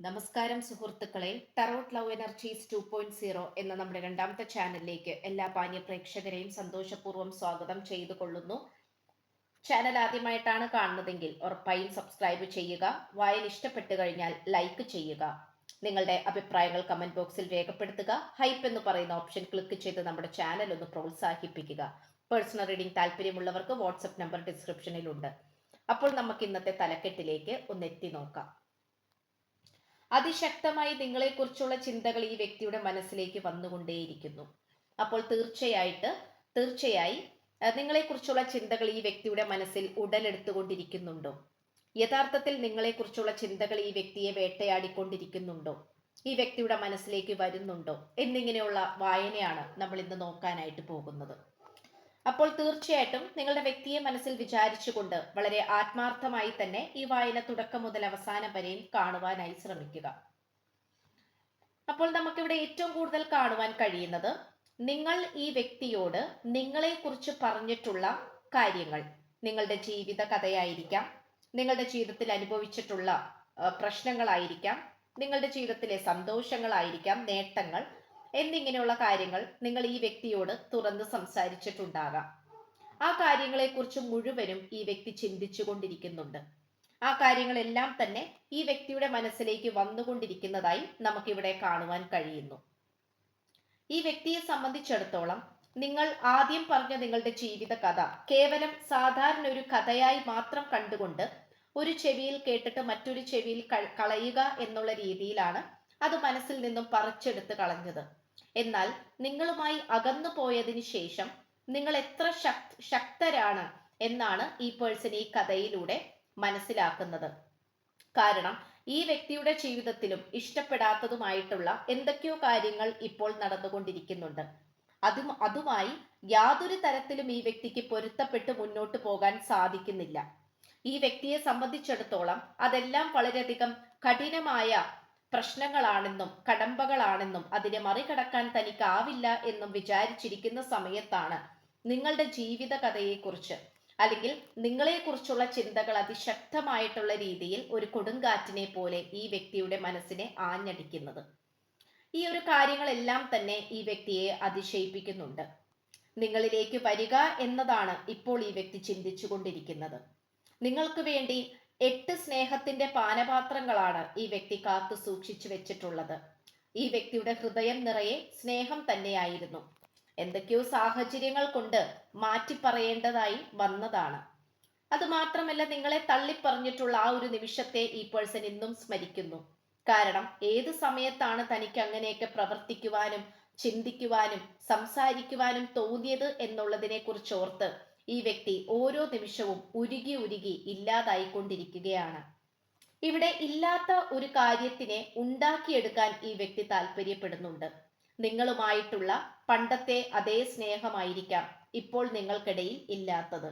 നമസ്കാരം സുഹൃത്തുക്കളെ, tarot love energies 2.0 എന്ന നമ്മുടെ രണ്ടാമത്തെ ചാനലിലേക്ക് എല്ലാ പാന്യ പ്രേക്ഷകരെയും സന്തോഷപൂർവ്വം സ്വാഗതം ചെയ്തു കൊള്ളുന്നു. ചാനൽ ആദ്യമായിട്ടാണ് കാണുന്നതെങ്കിൽ ഉറപ്പായും സബ്സ്ക്രൈബ് ചെയ്യുക. വായന ഇഷ്ടപ്പെട്ടു കഴിഞ്ഞാൽ ലൈക്ക് ചെയ്യുക. നിങ്ങളുടെ അഭിപ്രായങ്ങൾ കമന്റ് ബോക്സിൽ രേഖപ്പെടുത്തുക. ഹൈപ്പ് എന്ന് പറയുന്ന ഓപ്ഷൻ ക്ലിക്ക് ചെയ്ത് നമ്മുടെ ചാനൽ ഒന്ന് പ്രോത്സാഹിപ്പിക്കുക. പേഴ്സണൽ റീഡിംഗ് താല്പര്യമുള്ളവർക്ക് വാട്സപ്പ് നമ്പർ ഡിസ്ക്രിപ്ഷനിലുണ്ട്. അപ്പോൾ നമുക്ക് ഇന്നത്തെ തലക്കെട്ടിലേക്ക് ഒന്ന് എത്തി നോക്കാം. അതിശക്തമായി നിങ്ങളെക്കുറിച്ചുള്ള ചിന്തകൾ ഈ വ്യക്തിയുടെ മനസ്സിലേക്ക് വന്നുകൊണ്ടേയിരിക്കുന്നു. അപ്പോൾ തീർച്ചയായി നിങ്ങളെക്കുറിച്ചുള്ള ചിന്തകൾ ഈ വ്യക്തിയുടെ മനസ്സിൽ ഉടലെടുത്തുകൊണ്ടിരിക്കുന്നുണ്ടോ? യഥാർത്ഥത്തിൽ നിങ്ങളെക്കുറിച്ചുള്ള ചിന്തകൾ ഈ വ്യക്തിയെ വേട്ടയാടിക്കൊണ്ടിരിക്കുന്നുണ്ടോ? ഈ വ്യക്തിയുടെ മനസ്സിലേക്ക് വരുന്നുണ്ടോ എന്നിങ്ങനെയുള്ള വായനയാണ് നമ്മൾ ഇന്ന് നോക്കാനായിട്ട് പോകുന്നത്. അപ്പോൾ തീർച്ചയായിട്ടും നിങ്ങളുടെ വ്യക്തിയെ മനസ്സിൽ വിചാരിച്ചുകൊണ്ട് വളരെ ആത്മാർത്ഥമായി തന്നെ ഈ വായന തുടക്കം മുതൽ അവസാനം വരെയും കാണുവാനായി ശ്രമിക്കുക. അപ്പോൾ നമുക്കിവിടെ ഏറ്റവും കൂടുതൽ കാണുവാൻ കഴിയുന്നത് നിങ്ങൾ ഈ വ്യക്തിയോട് നിങ്ങളെക്കുറിച്ച് പറഞ്ഞിട്ടുള്ള കാര്യങ്ങൾ, നിങ്ങളുടെ ജീവിത കഥയായിരിക്കാം, നിങ്ങളുടെ ജീവിതത്തിൽ അനുഭവിച്ചിട്ടുള്ള പ്രശ്നങ്ങളായിരിക്കാം, നിങ്ങളുടെ ജീവിതത്തിലെ സന്തോഷങ്ങളായിരിക്കാം, നേട്ടങ്ങൾ എന്നിങ്ങനെയുള്ള കാര്യങ്ങൾ നിങ്ങൾ ഈ വ്യക്തിയോട് തുറന്ന് സംസാരിച്ചിട്ടുണ്ടാകാം. ആ കാര്യങ്ങളെക്കുറിച്ച് മുഴുവനും ഈ വ്യക്തി ചിന്തിച്ചു കൊണ്ടിരിക്കുന്നുണ്ട്. ആ കാര്യങ്ങളെല്ലാം തന്നെ ഈ വ്യക്തിയുടെ മനസ്സിലേക്ക് വന്നുകൊണ്ടിരിക്കുന്നതായി നമുക്കിവിടെ കാണുവാൻ കഴിയുന്നു. ഈ വ്യക്തിയെ സംബന്ധിച്ചിടത്തോളം നിങ്ങൾ ആദ്യം പറഞ്ഞ നിങ്ങളുടെ ജീവിത കഥ കേവലം സാധാരണ ഒരു കഥയായി മാത്രം കണ്ടുകൊണ്ട് ഒരു ചെവിയിൽ കേട്ടിട്ട് മറ്റൊരു ചെവിയിൽ കളയുക എന്നുള്ള രീതിയിലാണ് അത് മനസ്സിൽ നിന്നും പറിച്ചെടുത്ത് കളഞ്ഞത്. എന്നാൽ നിങ്ങളുമായി അകന്നു പോയതിനു ശേഷം നിങ്ങൾ എത്ര ശക്തരാണ് എന്നാണ് ഈ പേഴ്സൺ ഈ കഥയിലൂടെ മനസ്സിലാക്കുന്നത്. കാരണം ഈ വ്യക്തിയുടെ ജീവിതത്തിലും ഇഷ്ടപ്പെടാത്തതുമായിട്ടുള്ള എന്തൊക്കെയോ കാര്യങ്ങൾ ഇപ്പോൾ നടന്നുകൊണ്ടിരിക്കുന്നുണ്ട്. അതുമായി യാതൊരു തരത്തിലും ഈ വ്യക്തിക്ക് പൊരുത്തപ്പെട്ട് മുന്നോട്ട് പോകാൻ സാധിക്കുന്നില്ല. ഈ വ്യക്തിയെ സംബന്ധിച്ചിടത്തോളം അതെല്ലാം വളരെയധികം കഠിനമായ പ്രശ്നങ്ങളാണെന്നും കടമ്പകളാണെന്നും അതിനെ മറികടക്കാൻ തനിക്കാവില്ല എന്നും വിചാരിച്ചിരിക്കുന്ന സമയത്താണ് നിങ്ങളുടെ ജീവിത കഥയെക്കുറിച്ച് അല്ലെങ്കിൽ നിങ്ങളെക്കുറിച്ചുള്ള ചിന്തകൾ അതിശക്തമായിട്ടുള്ള രീതിയിൽ ഒരു കൊടുങ്കാറ്റിനെ പോലെ ഈ വ്യക്തിയുടെ മനസ്സിനെ ആഞ്ഞടിക്കുന്നത്. ഈ ഒരു കാര്യങ്ങളെല്ലാം തന്നെ ഈ വ്യക്തിയെ അതിശയിപ്പിക്കുന്നുണ്ട്. നിങ്ങളിലേക്ക് വരിക എന്നതാണ് ഇപ്പോൾ ഈ വ്യക്തി ചിന്തിച്ചു കൊണ്ടിരിക്കുന്നത്. നിങ്ങൾക്ക് വേണ്ടി 8 സ്നേഹത്തിന്റെ പാനപാത്രങ്ങളാണ് ഈ വ്യക്തി കാത്തു സൂക്ഷിച്ചു വെച്ചിട്ടുള്ളത്. ഈ വ്യക്തിയുടെ ഹൃദയം നിറയെ സ്നേഹം തന്നെയായിരുന്നു. എന്തൊക്കെയോ സാഹചര്യങ്ങൾ കൊണ്ട് മാറ്റി പറയേണ്ടതായി വന്നതാണ്. അത് മാത്രമല്ല, നിങ്ങളെ തള്ളിപ്പറഞ്ഞിട്ടുള്ള ആ ഒരു നിമിഷത്തെ ഈ പേഴ്സൺ ഇന്നും സ്മരിക്കുന്നു. കാരണം ഏത് സമയത്താണ് തനിക്ക് അങ്ങനെയൊക്കെ പ്രവർത്തിക്കുവാനും ചിന്തിക്കുവാനും സംസാരിക്കുവാനും തോന്നിയത് എന്നുള്ളതിനെ കുറിച്ച് ഓർത്ത് ഈ വ്യക്തി ഓരോ നിമിഷവും ഉരുകി ഇല്ലാതായിക്കൊണ്ടിരിക്കുകയാണ്. ഇവിടെ ഇല്ലാത്ത ഒരു കാര്യത്തിനെ ഉണ്ടാക്കിയെടുക്കാൻ ഈ വ്യക്തി താല്പര്യപ്പെടുന്നുണ്ട്. നിങ്ങളുമായിട്ടുള്ള പണ്ടത്തെ അതേ സ്നേഹമായിരിക്കാം ഇപ്പോൾ നിങ്ങൾക്കിടയിൽ ഇല്ലാത്തത്.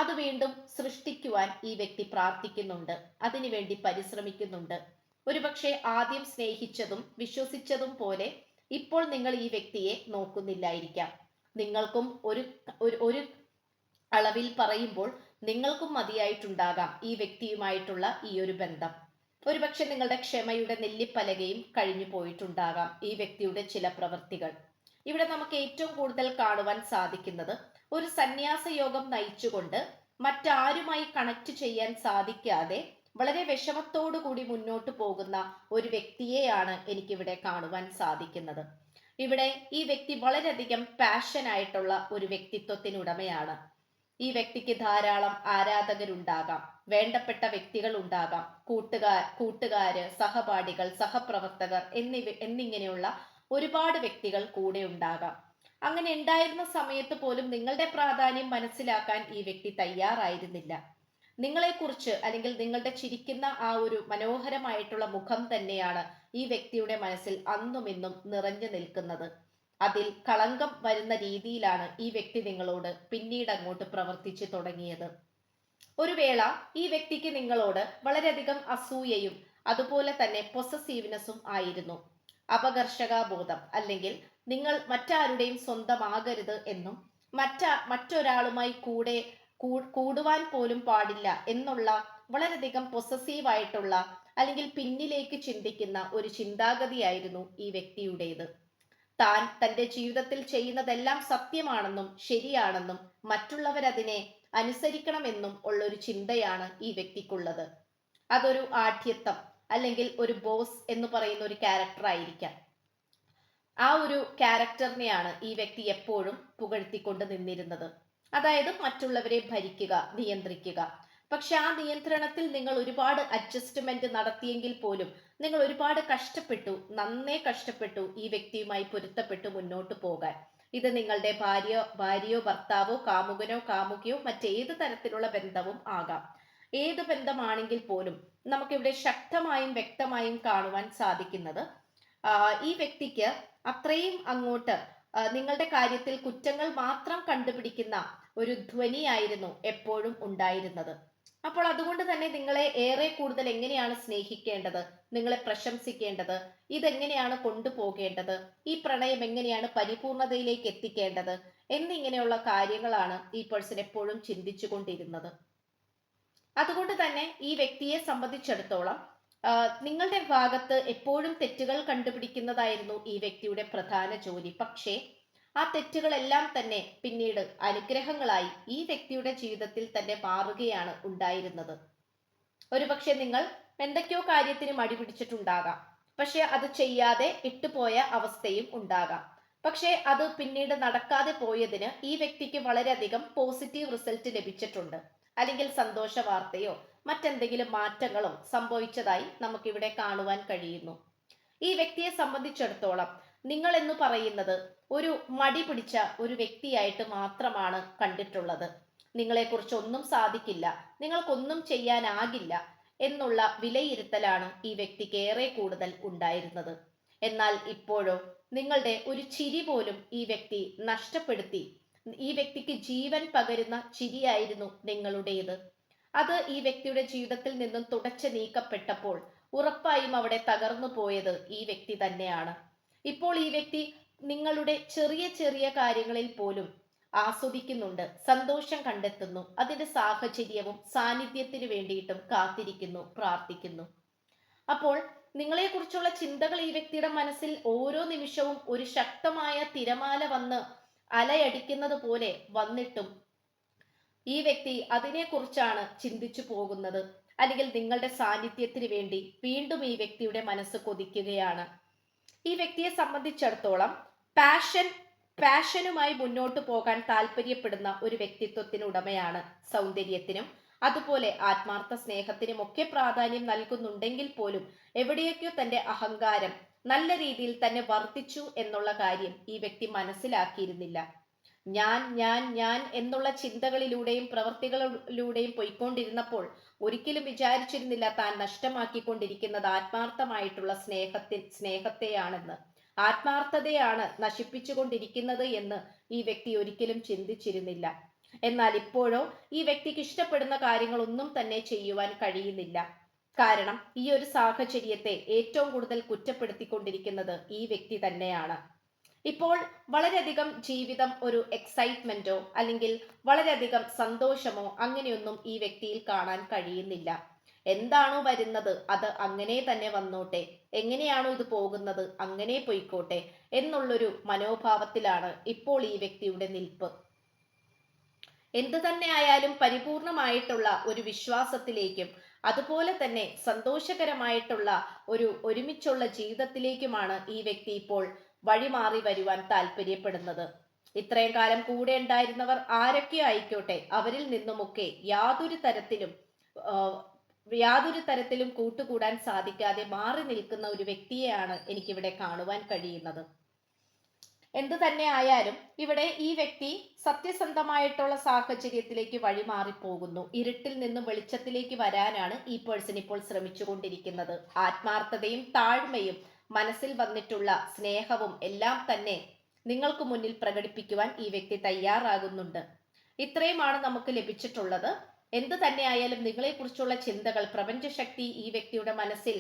അത് വീണ്ടും സൃഷ്ടിക്കുവാൻ ഈ വ്യക്തി പ്രാർത്ഥിക്കുന്നുണ്ട്, അതിനുവേണ്ടി പരിശ്രമിക്കുന്നുണ്ട്. ഒരുപക്ഷെ ആദ്യം സ്നേഹിച്ചതും വിശ്വസിച്ചതും പോലെ ഇപ്പോൾ നിങ്ങൾ ഈ വ്യക്തിയെ നോക്കുന്നില്ലായിരിക്കാം. നിങ്ങൾക്കും ഒരു അളവിൽ പറയുമ്പോൾ നിങ്ങൾക്കും മതിയായിട്ടുണ്ടാകാം ഈ വ്യക്തിയുമായിട്ടുള്ള ഈ ഒരു ബന്ധം. ഒരുപക്ഷെ നിങ്ങളുടെ ക്ഷമയുടെ നെല്ലിപ്പലകയും കഴിഞ്ഞു പോയിട്ടുണ്ടാകാം ഈ വ്യക്തിയുടെ ചില പ്രവൃത്തികൾ. ഇവിടെ നമുക്ക് ഏറ്റവും കൂടുതൽ കാണുവാൻ സാധിക്കുന്നത് ഒരു സന്യാസ യോഗം നയിച്ചുകൊണ്ട് മറ്റാരുമായി കണക്ട് ചെയ്യാൻ സാധിക്കാതെ വളരെ വിഷമത്തോടു കൂടി മുന്നോട്ട് പോകുന്ന ഒരു വ്യക്തിയെയാണ് എനിക്കിവിടെ കാണുവാൻ സാധിക്കുന്നത്. ഇവിടെ ഈ വ്യക്തി വളരെയധികം പാഷനായിട്ടുള്ള ഒരു വ്യക്തിത്വത്തിനുടമയാണ്. ഈ വ്യക്തിക്ക് ധാരാളം ആരാധകരുണ്ടാകാം, വേണ്ടപ്പെട്ട വ്യക്തികൾ ഉണ്ടാകാം, കൂട്ടുകാര്, സഹപാഠികൾ, സഹപ്രവർത്തകർ എന്നിങ്ങനെയുള്ള ഒരുപാട് വ്യക്തികൾ കൂടെ ഉണ്ടാകാം. അങ്ങനെ ഉണ്ടായിരുന്ന സമയത്ത് പോലും നിങ്ങളുടെ പ്രാധാന്യം മനസ്സിലാക്കാൻ ഈ വ്യക്തി തയ്യാറായിരുന്നില്ല. നിങ്ങളെക്കുറിച്ച് അല്ലെങ്കിൽ നിങ്ങളുടെ ചിരിക്കുന്ന ആ ഒരു മനോഹരമായിട്ടുള്ള മുഖം തന്നെയാണ് ഈ വ്യക്തിയുടെ മനസ്സിൽ അന്നും ഇന്നും നിറഞ്ഞു നിൽക്കുന്നത്. അതിൽ കളങ്കം വരുന്ന രീതിയിലാണ് ഈ വ്യക്തി നിങ്ങളോട് പിന്നീട് അങ്ങോട്ട് പ്രവർത്തിച്ചു തുടങ്ങിയത്. ഒരു വേള ഈ വ്യക്തിക്ക് നിങ്ങളോട് വളരെയധികം അസൂയയും അതുപോലെ തന്നെ പൊസസീവ്നെസ്സും ആയിരുന്നു. അപകർഷകാബോധം അല്ലെങ്കിൽ നിങ്ങൾ മറ്റാരുടെയും സ്വന്തമാകരുത് എന്നും മറ്റൊരാളുമായി കൂടുവാൻ പോലും പാടില്ല എന്നുള്ള വളരെയധികം പൊസസീവായിട്ടുള്ള അല്ലെങ്കിൽ പിന്നിലേക്ക് ചിന്തിക്കുന്ന ഒരു ചിന്താഗതിയായിരുന്നു ഈ വ്യക്തിയുടേത്. താൻ തന്റെ ജീവിതത്തിൽ ചെയ്യുന്നതെല്ലാം സത്യമാണെന്നും ശരിയാണെന്നും മറ്റുള്ളവരതിനെ അനുസരിക്കണമെന്നും ഉള്ളൊരു ചിന്തയാണ് ഈ വ്യക്തിക്കുള്ളത്. അതൊരു ആഢ്യത്വം അല്ലെങ്കിൽ ഒരു ബോസ് എന്ന് പറയുന്ന ഒരു ക്യാരക്ടർ ആയിരിക്കാം. ആ ഒരു ക്യാരക്ടറിനെയാണ് ഈ വ്യക്തി എപ്പോഴും പുകഴ്ത്തിക്കൊണ്ട് നിന്നിരുന്നത്. അതായത് മറ്റുള്ളവരെ ഭരിക്കുക, നിയന്ത്രിക്കുക. പക്ഷെ ആ നിയന്ത്രണത്തിൽ നിങ്ങൾ ഒരുപാട് അഡ്ജസ്റ്റ്മെന്റ് നടത്തിയെങ്കിൽ പോലും നിങ്ങൾ ഒരുപാട് കഷ്ടപ്പെട്ടു, നന്നേ കഷ്ടപ്പെട്ടു ഈ വ്യക്തിയുമായി പൊരുത്തപ്പെട്ടു മുന്നോട്ട് പോകാൻ. ഇത് നിങ്ങളുടെ ഭാര്യയോ ഭർത്താവോ കാമുകനോ കാമുകിയോ മറ്റേത് തരത്തിലുള്ള ബന്ധവും ആകാം. ഏത് ബന്ധമാണെങ്കിൽ പോലും നമുക്കിവിടെ ശക്തമായും വ്യക്തമായും കാണുവാൻ സാധിക്കുന്നത് ഈ വ്യക്തിക്ക് അത്രയും അങ്ങോട്ട് നിങ്ങളുടെ കാര്യത്തിൽ കുറ്റങ്ങൾ മാത്രം കണ്ടുപിടിക്കുന്ന ഒരു ധ്വനിയായിരുന്നു എപ്പോഴും ഉണ്ടായിരുന്നത്. അപ്പോൾ അതുകൊണ്ട് തന്നെ നിങ്ങളെ ഏറെ കൂടുതൽ എങ്ങനെയാണ് സ്നേഹിക്കേണ്ടത്, നിങ്ങളെ പ്രശംസിക്കേണ്ടത്, ഇതെങ്ങനെയാണ് കൊണ്ടുപോകേണ്ടത്, ഈ പ്രണയം എങ്ങനെയാണ് പരിപൂർണതയിലേക്ക് എത്തിക്കേണ്ടത് എന്നിങ്ങനെയുള്ള കാര്യങ്ങളാണ് ഈ പേഴ്സൺ എപ്പോഴും ചിന്തിച്ചു കൊണ്ടിരുന്നത്. അതുകൊണ്ട് തന്നെ ഈ വ്യക്തിയെ സംബന്ധിച്ചിടത്തോളം നിങ്ങളുടെ ഭാഗത്ത് എപ്പോഴും തെറ്റുകൾ കണ്ടുപിടിക്കുന്നതായിരുന്നു ഈ വ്യക്തിയുടെ പ്രധാന ജോലി. പക്ഷേ ആ തെറ്റുകളെല്ലാം തന്നെ പിന്നീട് അനുഗ്രഹങ്ങളായി ഈ വ്യക്തിയുടെ ജീവിതത്തിൽ തന്നെ മാറുകയാണ് ഉണ്ടായിരുന്നത്. ഒരുപക്ഷെ നിങ്ങൾ എന്തൊക്കെയോ കാര്യത്തിന് മടി പിടിച്ചിട്ടുണ്ടാകാം, പക്ഷെ അത് ചെയ്യാതെ ഇട്ടുപോയ അവസ്ഥയും ഉണ്ടാകാം. പക്ഷെ അത് പിന്നീട് നടക്കാതെ പോയതിന് ഈ വ്യക്തിക്ക് വളരെയധികം പോസിറ്റീവ് റിസൾട്ട് ലഭിച്ചിട്ടുണ്ട്. അല്ലെങ്കിൽ സന്തോഷ വാർത്തയോ മറ്റെന്തെങ്കിലും മാറ്റങ്ങളോ സംഭവിച്ചതായി നമുക്കിവിടെ കാണുവാൻ കഴിയുന്നു. ഈ വ്യക്തിയെ സംബന്ധിച്ചിടത്തോളം നിങ്ങൾ എന്ന് പറയുന്നത് ഒരു മടി പിടിച്ച ഒരു വ്യക്തിയായിട്ട് മാത്രമാണ് കണ്ടിട്ടുള്ളത്. നിങ്ങളെക്കുറിച്ച് ഒന്നും സാധിക്കില്ല, നിങ്ങൾക്കൊന്നും ചെയ്യാനാകില്ല എന്നുള്ള വിലയിരുത്തലാണ് ഈ വ്യക്തിക്ക് ഏറെ കൂടുതൽ ഉണ്ടായിരുന്നത്. എന്നാൽ ഇപ്പോഴോ നിങ്ങളുടെ ഒരു ചിരി പോലും ഈ വ്യക്തി നഷ്ടപ്പെടുത്തി. ഈ വ്യക്തിക്ക് ജീവൻ പകരുന്ന ചിരിയായിരുന്നു നിങ്ങളുടേത്. അത് ഈ വ്യക്തിയുടെ ജീവിതത്തിൽ നിന്നും തുടച്ചു നീക്കപ്പെട്ടപ്പോൾ ഉറപ്പായും അവിടെ തകർന്നു പോയത് ഈ വ്യക്തി തന്നെയാണ്. ഇപ്പോൾ ഈ വ്യക്തി നിങ്ങളുടെ ചെറിയ ചെറിയ കാര്യങ്ങളിൽ പോലും ആസ്വദിക്കുന്നുണ്ട്, സന്തോഷം കണ്ടെത്തുന്നു. അതിന്റെ സാഹചര്യവും സാന്നിധ്യത്തിന് വേണ്ടിയിട്ടും കാത്തിരിക്കുന്നു, പ്രാർത്ഥിക്കുന്നു. അപ്പോൾ നിങ്ങളെക്കുറിച്ചുള്ള ചിന്തകൾ ഈ വ്യക്തിയുടെ മനസ്സിൽ ഓരോ നിമിഷവും ഒരു ശക്തമായ തിരമാല വന്ന് അലയടിക്കുന്നത് പോലെ വന്നിട്ടും ഈ വ്യക്തി അതിനെക്കുറിച്ചാണ് ചിന്തിച്ചു പോകുന്നത്. അല്ലെങ്കിൽ നിങ്ങളുടെ സാന്നിധ്യത്തിന് വേണ്ടി വീണ്ടും ഈ വ്യക്തിയുടെ മനസ്സ് കൊതിക്കുകയാണ്. ഈ വ്യക്തിയെ സംബന്ധിച്ചിടത്തോളം പാഷനുമായി മുന്നോട്ട് പോകാൻ താല്പര്യപ്പെടുന്ന ഒരു വ്യക്തിത്വത്തിന് ഉടമയാണ്. സൗന്ദര്യത്തിനും അതുപോലെ ആത്മാർത്ഥ സ്നേഹത്തിനും ഒക്കെ പ്രാധാന്യം നൽകുന്നുണ്ടെങ്കിൽ പോലും എവിടെയൊക്കെയോ തന്റെ അഹങ്കാരം നല്ല രീതിയിൽ തന്നെ വർദ്ധിച്ചു എന്നുള്ള കാര്യം ഈ വ്യക്തി മനസ്സിലാക്കിയിരുന്നില്ല. ഞാൻ ഞാൻ ഞാൻ എന്നുള്ള ചിന്തകളിലൂടെയും പ്രവൃത്തികളിലൂടെയും പോയിക്കൊണ്ടിരുന്നപ്പോൾ ഒരിക്കലും വിചാരിച്ചിരുന്നില്ല താൻ നഷ്ടമാക്കിക്കൊണ്ടിരിക്കുന്നത് ആത്മാർത്ഥമായിട്ടുള്ള സ്നേഹത്തെയാണെന്ന്, ആത്മാർത്ഥതയാണ് നശിപ്പിച്ചുകൊണ്ടിരിക്കുന്നത് എന്ന് ഈ വ്യക്തി ഒരിക്കലും ചിന്തിച്ചിരുന്നില്ല. എന്നാൽ ഇപ്പോഴോ ഈ വ്യക്തിക്ക് ഇഷ്ടപ്പെടുന്ന കാര്യങ്ങളൊന്നും തന്നെ ചെയ്യുവാൻ കഴിയുന്നില്ല. കാരണം ഈ ഒരു സാഹചര്യത്തെ ഏറ്റവും കൂടുതൽ കുറ്റപ്പെടുത്തിക്കൊണ്ടിരിക്കുന്നത് ഈ വ്യക്തി തന്നെയാണ്. ഇപ്പോൾ വളരെയധികം ജീവിതം ഒരു എക്സൈറ്റ്മെന്റോ അല്ലെങ്കിൽ വളരെയധികം സന്തോഷമോ അങ്ങനെയൊന്നും ഈ വ്യക്തിയിൽ കാണാൻ കഴിയുന്നില്ല. എന്താണോ വരുന്നത് അത് അങ്ങനെ തന്നെ വന്നോട്ടെ, എങ്ങനെയാണോ ഇത് പോകുന്നത് അങ്ങനെ പോയിക്കോട്ടെ എന്നുള്ളൊരു മനോഭാവത്തിലാണ് ഇപ്പോൾ ഈ വ്യക്തിയുടെ നിൽപ്പ്. എന്തു തന്നെ ആയാലും പരിപൂർണമായിട്ടുള്ള ഒരു വിശ്വാസത്തിലേക്കും അതുപോലെ തന്നെ സന്തോഷകരമായിട്ടുള്ള ഒരു ഒരുമിച്ചുള്ള ജീവിതത്തിലേക്കുമാണ് ഈ വ്യക്തി ഇപ്പോൾ വഴിമാറി വരുവാൻ താല്പര്യപ്പെടുന്നത്. ഇത്രയും കാലം കൂടെ ഉണ്ടായിരുന്നവർ ആരൊക്കെ ആയിക്കോട്ടെ, അവരിൽ നിന്നുമൊക്കെ യാതൊരു തരത്തിലും കൂട്ടുകൂടാൻ സാധിക്കാതെ മാറി നിൽക്കുന്ന ഒരു വ്യക്തിയെയാണ് എനിക്കിവിടെ കാണുവാൻ കഴിയുന്നത്. എന്തു തന്നെ ആയാലും ഇവിടെ ഈ വ്യക്തി സത്യസന്ധമായിട്ടുള്ള സാഹചര്യത്തിലേക്ക് വഴിമാറിപ്പോകുന്നു. ഇരുട്ടിൽ നിന്നും വെളിച്ചത്തിലേക്ക് വരാനാണ് ഈ പേഴ്സൺ ഇപ്പോൾ ശ്രമിച്ചുകൊണ്ടിരിക്കുന്നത്. ആത്മാർത്ഥതയും താഴ്മയും മനസ്സിൽ വന്നിട്ടുള്ള സ്നേഹവും എല്ലാം തന്നെ നിങ്ങൾക്ക് മുന്നിൽ പ്രകടിപ്പിക്കുവാൻ ഈ വ്യക്തി തയ്യാറാകുന്നുണ്ട്. ഇത്രയുമാണ് നമുക്ക് ലഭിച്ചിട്ടുള്ളത്. എന്തു തന്നെയായാലും നിങ്ങളെക്കുറിച്ചുള്ള ചിന്തകൾ പ്രപഞ്ചശക്തി ഈ വ്യക്തിയുടെ മനസ്സിൽ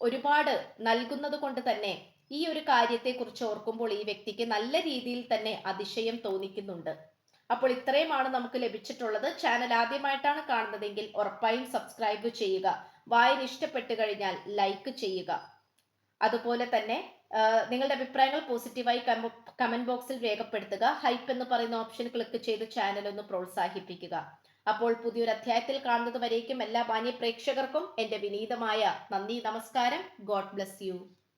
ഒരുപാട് നൽകുന്നത് കൊണ്ട് തന്നെ ഈ ഒരു കാര്യത്തെക്കുറിച്ച് ഓർക്കുമ്പോൾ ഈ വ്യക്തിക്ക് നല്ല രീതിയിൽ തന്നെ അതിശയം തോന്നിക്കുന്നുണ്ട്. അപ്പോൾ ഇത്രയുമാണ് നമുക്ക് ലഭിച്ചിട്ടുള്ളത്. ചാനൽ ആദ്യമായിട്ടാണ് കാണുന്നതെങ്കിൽ ഉറപ്പായും സബ്സ്ക്രൈബ് ചെയ്യുക. വായന ഇഷ്ടപ്പെട്ട് കഴിഞ്ഞാൽ ലൈക്ക് ചെയ്യുക. അതുപോലെ തന്നെ നിങ്ങളുടെ അഭിപ്രായങ്ങൾ പോസിറ്റീവായി കമന്റ് ബോക്സിൽ രേഖപ്പെടുത്തുക. ഹൈപ്പ് എന്ന് പറയുന്ന ഓപ്ഷൻ ക്ലിക്ക് ചെയ്ത് ചാനൽ ഒന്ന് പ്രോത്സാഹിപ്പിക്കുക. അപ്പോൾ പുതിയൊരു അധ്യായത്തിൽ കാണുന്നത് വരേക്കും എല്ലാ മാന്യ പ്രേക്ഷകർക്കും എന്റെ വിനീതമായ നന്ദി, നമസ്കാരം. God bless you.